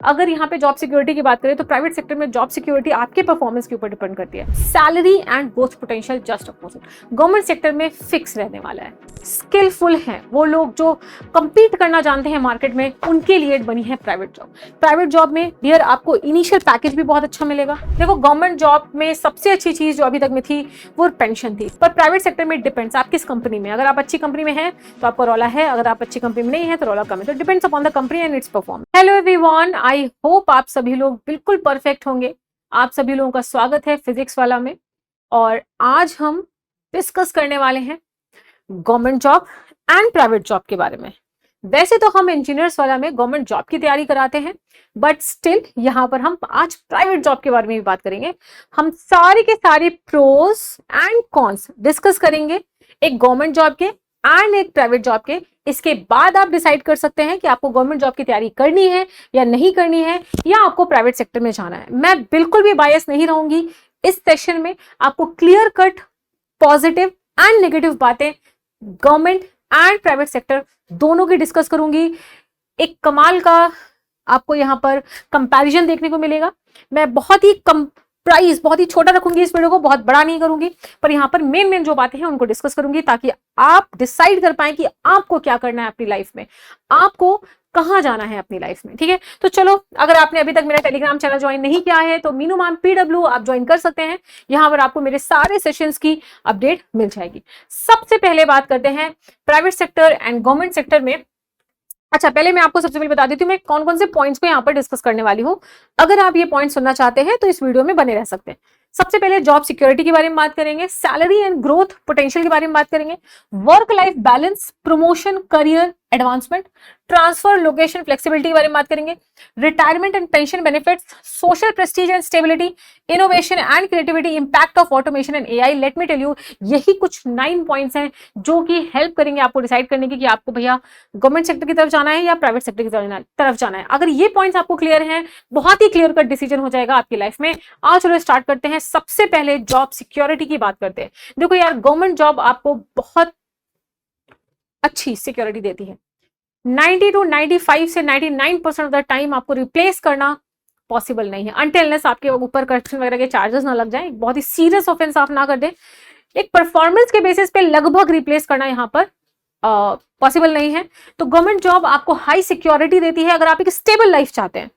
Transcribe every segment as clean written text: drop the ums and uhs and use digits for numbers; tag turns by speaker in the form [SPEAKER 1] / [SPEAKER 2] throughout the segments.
[SPEAKER 1] अगर यहाँ पे जॉब सिक्योरिटी की बात करें तो प्राइवेट सेक्टर में जॉब सिक्योरिटी आपके परफॉर्मेंस के ऊपर डिपेंड करती है। Salary and growth potential just opposite. Government sector में फिक्स रहने वाला है। स्किलफुल हैं वो लोग जो compete करना जानते हैं मार्केट में, उनके लिए बनी है प्राइवेट जॉब। प्राइवेट जॉब में डियर आपको इनिशियल पैकेज भी बहुत अच्छा मिलेगा। देखो गवर्नमेंट जॉब में सबसे अच्छी चीज जो अभी तक में थी वो पेंशन थी, पर प्राइवेट सेक्टर में डिपेंड्स आप किस कंपनी में। अगर आप अच्छी कंपनी में हैं तो आपको रौला है, अगर आप अच्छी कंपनी में नहीं है तो रौला कम है। तो depends upon the company and it's performance. Hello everyone, I hope आप सभी लोग बिल्कुल परफेक्ट होंगे। आप सभी लोगों का स्वागत है फिजिक्स वाला में, और आज हम डिस्कस करने वाले हैं government job and private job के बारे में। वैसे तो हम इंजीनियर्स वाला में गवर्नमेंट जॉब की तैयारी कराते हैं, बट स्टिल यहाँ पर हम आज प्राइवेट जॉब के बारे में भी बात करेंगे। हम सारे के सारे प्रोस एंड कॉन्स डिस्कस करेंगे, एक गवर्नमेंट जॉब के एंड एक प्राइवेट जॉब के। इसके बाद आप डिसाइड कर सकते हैं कि आपको गवर्नमेंट जॉब की तैयारी करनी है या नहीं करनी है, या आपको प्राइवेट सेक्टर में जाना है। मैं बिल्कुल भी बायस नहीं रहूंगी इस सेशन में। आपको clear cut positive and negative बातें गवर्नमेंट एंड प्राइवेट सेक्टर दोनों की डिस्कस करूंगी। एक कमाल का आपको यहाँ पर कंपैरिजन देखने को मिलेगा। मैं बहुत ही कम प्राइस, बहुत ही छोटा रखूंगी इस वीडियो को, बहुत बड़ा नहीं करूंगी, पर यहाँ पर मेन जो बातें हैं उनको डिस्कस करूंगी ताकि आप डिसाइड कर पाए कि आपको क्या करना है अपनी लाइफ में, आपको कहाँ जाना है अपनी लाइफ में। ठीक है, तो चलो, अगर आपने अभी तक मेरा टेलीग्राम चैनल ज्वाइन नहीं किया है तो मीनू मैम PW आप ज्वाइन कर सकते हैं। यहाँ पर आपको मेरे सारे सेशंस की अपडेट मिल जाएगी। सबसे पहले बात करते हैं private sector and government sector में। अच्छा, पहले मैं आपको सबसे पहले बता देती हूँ मैं कौन कौन से पॉइंट्स को यहाँ पर डिस्कस करने वाली हूँ। अगर आप ये पॉइंट सुनना चाहते हैं तो इस वीडियो में बने रह सकते हैं। सबसे पहले जॉब सिक्योरिटी के बारे में बात करेंगे, सैलरी एंड ग्रोथ पोटेंशियल के बारे में बात करेंगे, work life balance, promotion, career advancement, transfer location flexibility के बारे में बात करेंगे, retirement and pension benefits, social prestige and stability, innovation and creativity, impact of automation and AI। Let me tell you, यही कुछ 9 पॉइंट्स हैं जो कि हेल्प करेंगे आपको डिसाइड करने की कि आपको भैया गवर्नमेंट सेक्टर की तरफ जाना है या प्राइवेट सेक्टर की तरफ जाना है। अगर ये पॉइंट्स आपको क्लियर हैं, बहुत ही क्लियर कट डिसीजन हो जाएगा आपकी लाइफ में। आज चलो स्टार्ट करते हैं। सबसे पहले जॉब सिक्योरिटी की बात करते हैं। देखो यार, गवर्नमेंट जॉब आपको बहुत अच्छी सिक्योरिटी देती है। 90 to 95 से 99% ऑफ द टाइम आपको रिप्लेस करना पॉसिबल नहीं है, अनटिल आपके ऊपर करप्शन वगैरह के चार्जेस ना लग जाए, बहुत ही सीरियस ऑफेंस आप ना कर दें। एक परफॉर्मेंस के बेसिस पे लगभग रिप्लेस करना यहाँ पर पॉसिबल नहीं है। तो गवर्नमेंट जॉब आपको हाई सिक्योरिटी देती है अगर आप एक स्टेबल लाइफ चाहते हैं,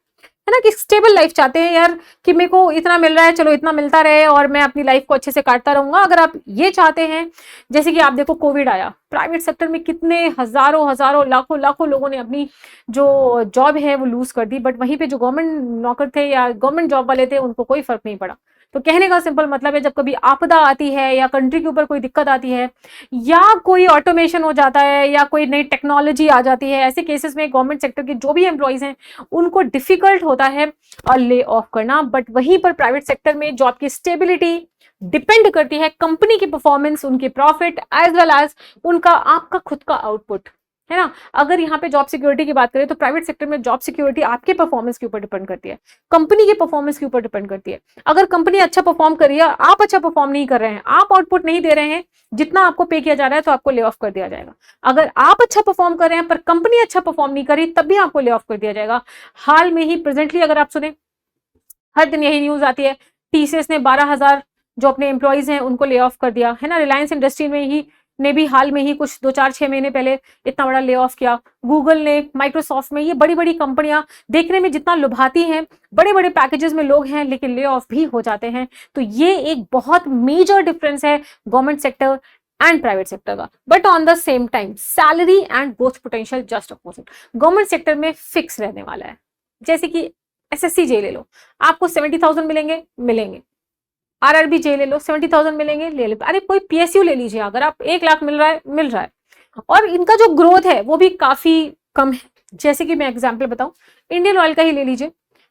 [SPEAKER 1] है ना, कि स्टेबल लाइफ चाहते हैं यार, कि मेरे को इतना मिल रहा है, चलो इतना मिलता रहे और मैं अपनी लाइफ को अच्छे से काटता रहूंगा। अगर आप ये चाहते हैं, जैसे कि आप देखो कोविड आया, प्राइवेट सेक्टर में कितने हजारों लाखों लाखों लोगों ने अपनी जो जॉब है वो लूज कर दी, बट वहीं पे जो गवर्नमेंट नौकर थे या गवर्नमेंट जॉब वाले थे उनको कोई फर्क नहीं पड़ा। तो कहने का सिंपल मतलब है, जब कभी आपदा आती है या कंट्री के ऊपर कोई दिक्कत आती है या कोई ऑटोमेशन हो जाता है या कोई नई टेक्नोलॉजी आ जाती है, ऐसे केसेस में गवर्नमेंट सेक्टर के जो भी एम्प्लॉइज हैं उनको डिफिकल्ट होता है और ले ऑफ करना। बट वहीं पर प्राइवेट सेक्टर में जॉब की स्टेबिलिटी डिपेंड करती है कंपनी की परफॉर्मेंस, उनके प्रॉफिट एज वेल एज उनका आपका खुद का आउटपुट, है ना। अगर यहाँ पे जॉब सिक्योरिटी की बात करें तो प्राइवेट सेक्टर में जॉब सिक्योरिटी आपके परफॉर्मेंस के ऊपर डिपेंड करती है, कंपनी के परफॉर्मेंस के ऊपर डिपेंड करती है। अगर कंपनी अच्छा परफॉर्म कर रही है, आप अच्छा परफॉर्म नहीं कर रहे हैं, आप आउटपुट नहीं दे रहे हैं जितना आपको पे किया जा रहा है, तो आपको ले ऑफ कर दिया जाएगा। अगर आप अच्छा परफॉर्म कर रहे हैं पर कंपनी अच्छा परफॉर्म नहीं कर रही, तब भी आपको ले ऑफ कर दिया जाएगा। हाल में ही प्रेजेंटली अगर आप सुने, हर दिन यही न्यूज आती है, TCS ने 12,000 जो अपने एम्प्लॉइज हैं उनको ले ऑफ कर दिया, है ना। रिलायंस इंडस्ट्री में ही ने भी हाल में ही कुछ 2-4-6 महीने पहले इतना बड़ा ले ऑफ किया। गूगल ने, माइक्रोसॉफ्ट में, ये बड़ी बड़ी कंपनियां देखने में जितना लुभाती हैं, बड़े बड़े पैकेजेस में लोग हैं, लेकिन ले ऑफ भी हो जाते हैं। तो ये एक बहुत मेजर डिफरेंस है government sector and private sector का। But on the same time salary and growth potential just opposite. Government sector में फिक्स रहने वाला है। जैसे कि SSC जे ले लो, आपको 70,000 मिलेंगे। RRB जे ले लो, 70,000 मिलेंगे, ले लो। अरे कोई PSU ले लीजिए, अगर आप 1 लाख मिल रहा है। और इनका जो ग्रोथ है वो भी काफी कम है। जैसे कि मैं एग्जांपल बताऊं, इंडियन ऑयल का ही ले लीजिए,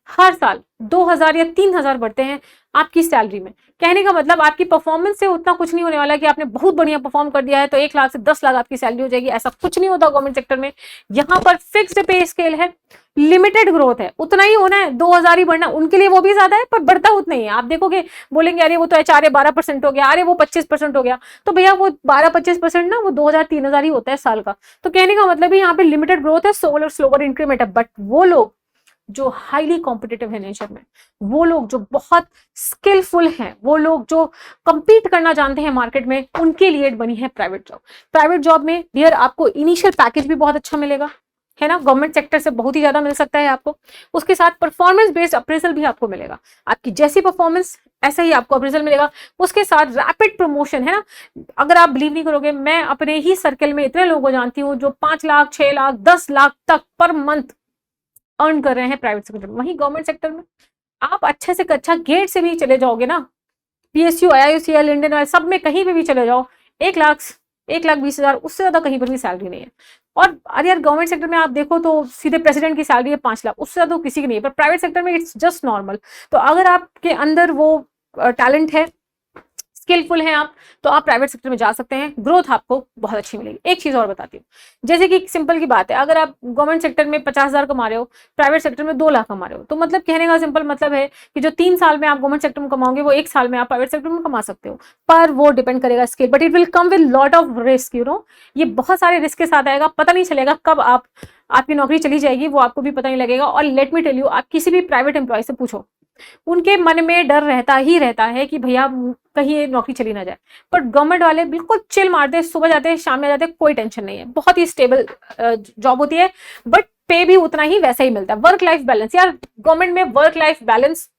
[SPEAKER 1] हर साल 2,000 या 3,000 बढ़ते हैं आपकी सैलरी में। कहने का मतलब आपकी परफॉर्मेंस से उतना कुछ नहीं होने वाला कि आपने बहुत बढ़िया परफॉर्म कर दिया है तो 1 लाख से 10 लाख आपकी सैलरी हो जाएगी, ऐसा कुछ नहीं होता गवर्नमेंट सेक्टर में। यहाँ पर फिक्स्ड पे स्केल है, लिमिटेड ग्रोथ है, उतना ही होना है, 2,000 ही बढ़ना। उनके लिए वो भी ज्यादा है पर बढ़ता उतना ही है। आप देखोगे, बोलेंगे अरे वो तो HR 12% हो गया, अरे वो 25% हो गया, तो भैया वो 12-25% ना, वो 2,000-3,000 ही होता है साल का। तो कहने का मतलब यहाँ पे लिमिटेड ग्रोथ है, स्लोअर इंक्रीमेंट है। बट वो लोग जो हाईली कॉम्पिटिटिव है नेचर में, वो लोग जो बहुत स्किलफुल हैं, वो लोग जो compete करना जानते हैं मार्केट में, उनके लिए बनी है प्राइवेट जॉब। प्राइवेट जॉब में डियर आपको इनिशियल पैकेज भी बहुत अच्छा मिलेगा, है ना, गवर्नमेंट सेक्टर से बहुत ही ज्यादा मिल सकता है आपको। उसके साथ परफॉर्मेंस बेस्ड अप्रेजल भी आपको मिलेगा, आपकी जैसी परफॉर्मेंस ऐसा ही आपको अप्रेजल मिलेगा। उसके साथ रैपिड प्रमोशन, है ना, अगर आप बिलीव नहीं करोगे, मैं अपने ही सर्कल में इतने लोगों को जानती हूँ जो 5 लाख 6 लाख 10 लाख तक पर मंथ अर्न कर रहे हैं प्राइवेट सेक्टर में। वहीं गवर्नमेंट सेक्टर में आप अच्छे से अच्छा गेट से भी चले जाओगे ना, पीएसयू, आईआईसीएल, इंडियन ऑयल, सब में कहीं पे भी चले जाओ, 1,20,000 उससे ज्यादा कहीं पर भी सैलरी नहीं है। और अरे यार गवर्नमेंट सेक्टर में आप देखो तो सीधे प्रेसिडेंट की सैलरी है 5 लाख, उससे ज्यादा तो किसी की नहीं है, पर प्राइवेट सेक्टर में इट्स जस्ट नॉर्मल। तो अगर आपके अंदर वो टैलेंट है, स्किलफुल हैं आप, तो आप प्राइवेट सेक्टर में जा सकते हैं, ग्रोथ आपको बहुत अच्छी मिलेगी। एक चीज और बताती हूँ, जैसे कि सिंपल की बात है, अगर आप गवर्नमेंट सेक्टर में 50,000 कमा रहे हो, प्राइवेट सेक्टर में 2 लाख कमा रहे हो, तो मतलब कहने का सिंपल मतलब है कि जो 3 साल में आप गवर्नमेंट सेक्टर में कमाओगे, वो 1 साल में आप प्राइवेट सेक्टर में कमा सकते हो। पर वो डिपेंड करेगा skill, but it will come with lot of risk, you know, ये बहुत सारे रिस्क के साथ आएगा, पता नहीं चलेगा कब आपकी नौकरी चली जाएगी, वो आपको भी पता नहीं लगेगा। और लेट मी टेल यू, आप किसी भी प्राइवेट एम्प्लॉय से पूछो, उनके मन में डर रहता ही रहता है कि भैया कहीं ये नौकरी चली ना जाए। बट गवर्नमेंट वाले बिल्कुल चिल मारते हैं, सुबह जाते हैं शाम में जाते हैं, कोई टेंशन नहीं है, बहुत ही स्टेबल जॉब होती है, बट पे भी उतना ही वैसा ही मिलता है। वर्क लाइफ बैलेंस, यार गवर्नमेंट में वर्क लाइफ बैलेंस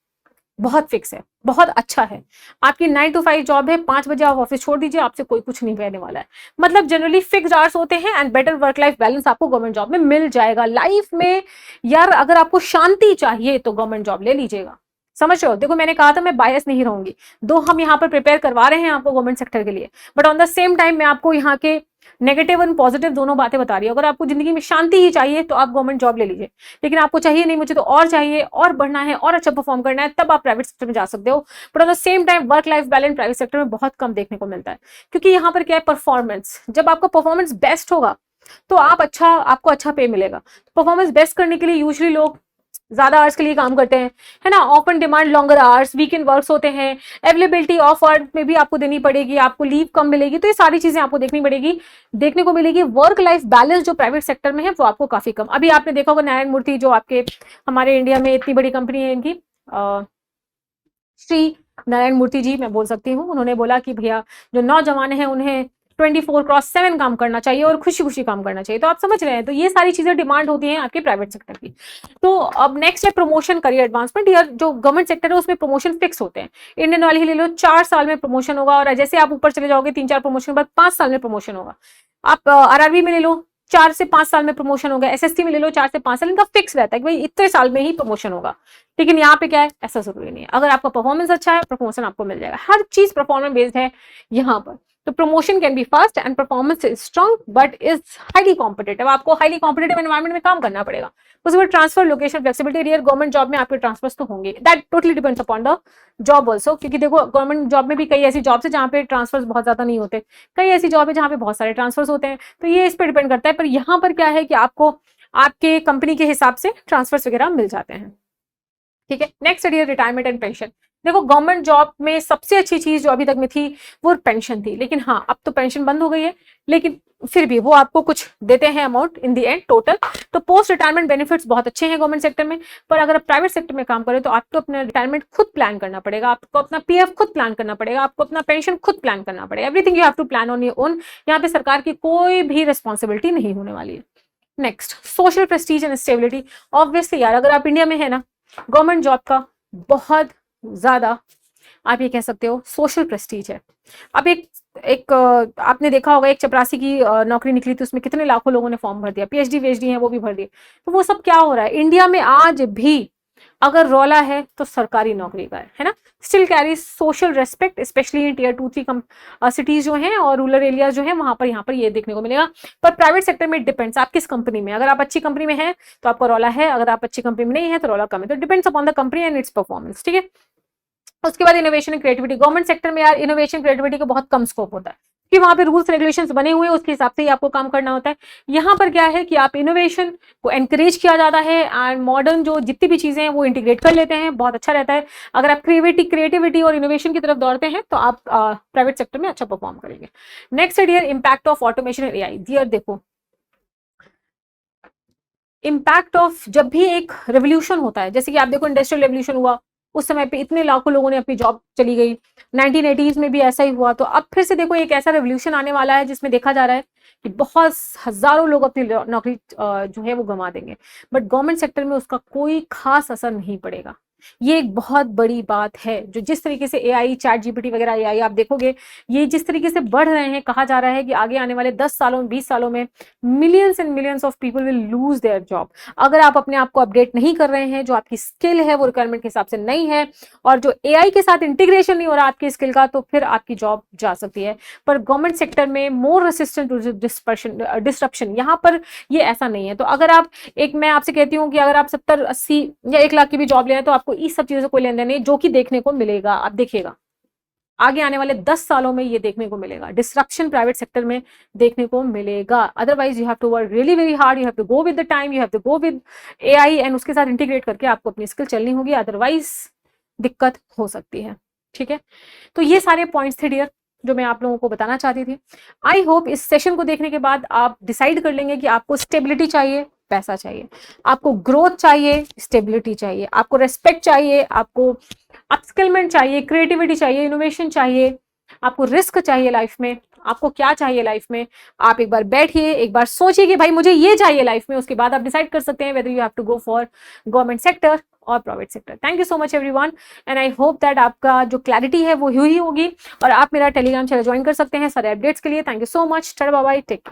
[SPEAKER 1] बहुत फिक्स है, बहुत अच्छा है। आपकी 9 to 5 जॉब है, 5 बजे आप ऑफिस छोड़ दीजिए, आपसे कोई कुछ नहीं कहने वाला है। मतलब जनरली फिक्स्ड आवर्स होते हैं and better work life balance आपको गवर्नमेंट जॉब में मिल जाएगा। लाइफ में यार अगर आपको शांति चाहिए तो गवर्नमेंट जॉब ले लीजिएगा, समझ रहे हो। देखो मैंने कहा था मैं बायस नहीं रहूंगी, दो हम यहाँ पर प्रिपेयर करवा रहे हैं आपको गवर्नमेंट सेक्टर के लिए, but on the same time मैं आपको यहाँ के नेगेटिव और पॉजिटिव दोनों बातें बता रही हूँ। अगर आपको जिंदगी में शांति ही चाहिए तो आप गवर्नमेंट जॉब ले लीजिए, लेकिन आपको चाहिए नहीं मुझे तो और चाहिए, और बढ़ना है और अच्छा परफॉर्म करना है, तब आप प्राइवेट सेक्टर में जा सकते हो। But on the same time work life balance private sector में बहुत कम देखने को मिलता है, क्योंकि यहाँ पर क्या है, परफॉर्मेंस, जब आपका परफॉर्मेंस बेस्ट होगा तो आपको अच्छा पे मिलेगा। परफॉर्मेंस बेस्ट करने के लिए यूजुअली लोग ज्यादा आवर्स के लिए काम करते हैं, है ना, open demand longer hours, weekend works होते हैं, अवेलेबिलिटी ऑफ वर्क में भी आपको देनी पड़ेगी, आपको लीव कम मिलेगी, तो ये सारी चीजें आपको देखने को मिलेगी। वर्क लाइफ बैलेंस जो प्राइवेट सेक्टर में है वो आपको काफी कम। अभी आपने देखा होगा नारायण मूर्ति, जो आपके हमारे इंडिया में इतनी बड़ी कंपनी है इनकी, श्री नारायण मूर्ति जी मैं बोल सकती हूँ, उन्होंने बोला कि भैया जो नौजवान हैं उन्हें 24/7 काम करना चाहिए और खुशी खुशी काम करना चाहिए। तो आप समझ रहे हैं, तो ये सारी चीजें डिमांड होती हैं आपके प्राइवेट सेक्टर की। तो अब नेक्स्ट है प्रमोशन, करियर एडवांसमेंट। यार जो गवर्नमेंट सेक्टर है उसमें प्रमोशन फिक्स होते हैं, इंडियन वाले ही ले लो, 4 साल में प्रमोशन होगा, और जैसे आप ऊपर चले जाओगे 3-4 प्रमोशन के बाद 5 साल में प्रमोशन होगा। आप आरआरबी में ले लो, 4 से 5 साल में प्रमोशन होगा, एसएससी में ले लो 4 से 5 साल, इनका फिक्स रहता है कि भाई इतने साल में ही प्रमोशन होगा। लेकिन यहाँ पे क्या है, ऐसा जरूरी नहीं है, अगर आपका परफॉर्मेंस अच्छा है प्रमोशन आपको मिल जाएगा, हर चीज परफॉर्मेंस बेस्ड है यहाँ पर। तो promotion can be fast and performance is strong but is highly competitive, आपको हाईली कॉम्पिटेटिव एनवायरमेंट में काम करना पड़ेगा। उसके बाद transfer, location, flexibility, real government job में आपके ट्रांसफर्स तो होंगे, that totally depends upon the job also, क्योंकि देखो गवर्नमेंट जॉब में भी कई ऐसी जॉब्स है जहाँ पे ट्रांसफर्स बहुत ज्यादा नहीं होते, कई ऐसी जॉब है जहाँ पे बहुत सारे ट्रांसफर्स होते हैं, तो ये इस पर डिपेंड करता है। पर यहाँ पर क्या है कि आपको आपके कंपनी के हिसाब से ट्रांसफर्स वगैरह मिल जाते हैं, ठीक है। नेक्स्ट है रिटायरमेंट एंड पेंशन। देखो गवर्नमेंट जॉब में सबसे अच्छी चीज जो अभी तक में थी वो पेंशन थी, लेकिन हाँ अब तो पेंशन बंद हो गई है, लेकिन फिर भी वो आपको कुछ देते हैं amount in the end total. तो पोस्ट रिटायरमेंट बेनिफिट्स बहुत अच्छे हैं गवर्नमेंट सेक्टर में। पर अगर आप प्राइवेट सेक्टर में काम करें तो आपको अपना रिटायरमेंट खुद प्लान करना पड़ेगा, आपको अपना पीएफ खुद प्लान करना पड़ेगा, आपको अपना पेंशन खुद प्लान करना पड़ेगा, everything you have to plan on your own. यहाँ पे सरकार की कोई भी रिस्पॉन्सिबिलिटी नहीं होने वाली है। Next, social prestige and stability. Obviously यार अगर आप इंडिया में है ना, गवर्नमेंट जॉब का बहुत ज्यादा आप ये कह सकते हो सोशल प्रेस्टीज है। अब एक आपने देखा होगा एक चपरासी की नौकरी निकली थी, उसमें कितने लाखों लोगों ने फॉर्म भर दिया, पीएचडी वेचडी हैं वो भी भर दिए। तो वो सब क्या हो रहा है इंडिया में आज भी, अगर रौला है तो सरकारी नौकरी का है ना। Still carry social respect specially in tier 2-3 cities जो हैं और रूरल एरियाज जो हैं वहां पर, यहाँ पर ये देखने को मिलेगा। पर प्राइवेट सेक्टर में डिपेंड्स आप किस कंपनी में, अगर आप अच्छी कंपनी में हैं तो आपका रौला है, अगर आप अच्छी कंपनी में नहीं है तो रौला कम है। तो depends upon the company and it's performance, ठीक है। उसके बाद innovation and creativity. Government sector में यार इनोवेशन क्रिएटिविटी का बहुत कम स्कोप होता है, कि वहां पे रूल्स रेगुलेशंस बने हुए हैं, उसके हिसाब से ही आपको काम करना होता है। यहाँ पर क्या है कि आप इनोवेशन को एनकरेज किया जाता है एंड मॉडर्न जो जितनी भी चीजें हैं वो इंटीग्रेट कर लेते हैं, बहुत अच्छा रहता है। अगर आप क्रिएटिविटी और इनोवेशन की तरफ दौड़ते हैं तो आप प्राइवेट सेक्टर में अच्छा परफॉर्म करेंगे। नेक्स्ट है dear impact of automation and AI. Dear देखो इम्पैक्ट ऑफ जब भी एक रेवोल्यूशन होता है, जैसे कि आप देखो इंडस्ट्रियल रेवोल्यूशन हुआ, उस समय पे इतने लाखों लोगों ने अपनी जॉब चली गई, 1980s में भी ऐसा ही हुआ। तो अब फिर से देखो एक ऐसा रेवोल्यूशन आने वाला है जिसमें देखा जा रहा है कि बहुत हजारों लोग अपनी नौकरी जो है वो गंवा देंगे, बट गवर्नमेंट सेक्टर में उसका कोई खास असर नहीं पड़ेगा। ये एक बहुत बड़ी बात है। जो जिस तरीके से एआई, चैट जीपीटी वगैरह एआई आप देखोगे, ये जिस तरीके से बढ़ रहे हैं, कहा जा रहा है कि आगे आने वाले 10 सालों 20 सालों में millions and millions of people will lose their job. अगर आप अपने आप को अपडेट नहीं कर रहे हैं, जो आपकी स्किल है वो रिक्वायरमेंट के हिसाब से नहीं है, और जो एआई के साथ इंटीग्रेशन नहीं हो रहा आपकी स्किल का, तो फिर आपकी जॉब जा सकती है। पर गवर्नमेंट सेक्टर में मोर रेसिस्टेंट टू डिस्ट्रप्शन, यहाँ पर ये ऐसा नहीं है। तो अगर आप मैं आपसे कहती हूँ कि अगर आप 70 80 या 1 लाख की भी जॉब ले तो आपको इस सब चीजों से कोई लेन देन नहीं, जो कि देखने को मिलेगा। आप देखिएगा आगे आने वाले 10 सालों में ये देखने को मिलेगा, डिस्ट्रप्शन प्राइवेट सेक्टर में देखने को मिलेगा। Otherwise you have to work really very hard, you have to go with the time, you have to go with AI and उसके साथ इंटीग्रेट करके आपको अपनी स्किल चलनी होगी, अदरवाइज दिक्कत हो सकती है। ठीक है, तो ये सारे पॉइंट्स थे डियर जो मैं आप लोगों को बताना चाहती थी। आई होप इस सेशन को देखने के बाद आप डिसाइड कर लेंगे कि आपको स्टेबिलिटी चाहिए, पैसा चाहिए, आपको ग्रोथ चाहिए, स्टेबिलिटी चाहिए, आपको रेस्पेक्ट चाहिए, आपको अपस्किलमेंट चाहिए, क्रिएटिविटी चाहिए, इनोवेशन चाहिए, आपको रिस्क चाहिए लाइफ में, आपको क्या चाहिए लाइफ में। आप एक बार बैठिए, एक बार सोचिए कि भाई मुझे ये चाहिए लाइफ में, उसके बाद आप डिसाइड कर सकते हैं whether you have to go for government sector और private sector. Thank you so much everyone and I hope that आपका जो क्लैरिटी है वो हुई होगी, और आप मेरा टेलीग्राम चैनल ज्वाइन कर सकते हैं सारे अपडेट्स के लिए। Thank you so much, bye bye, take care.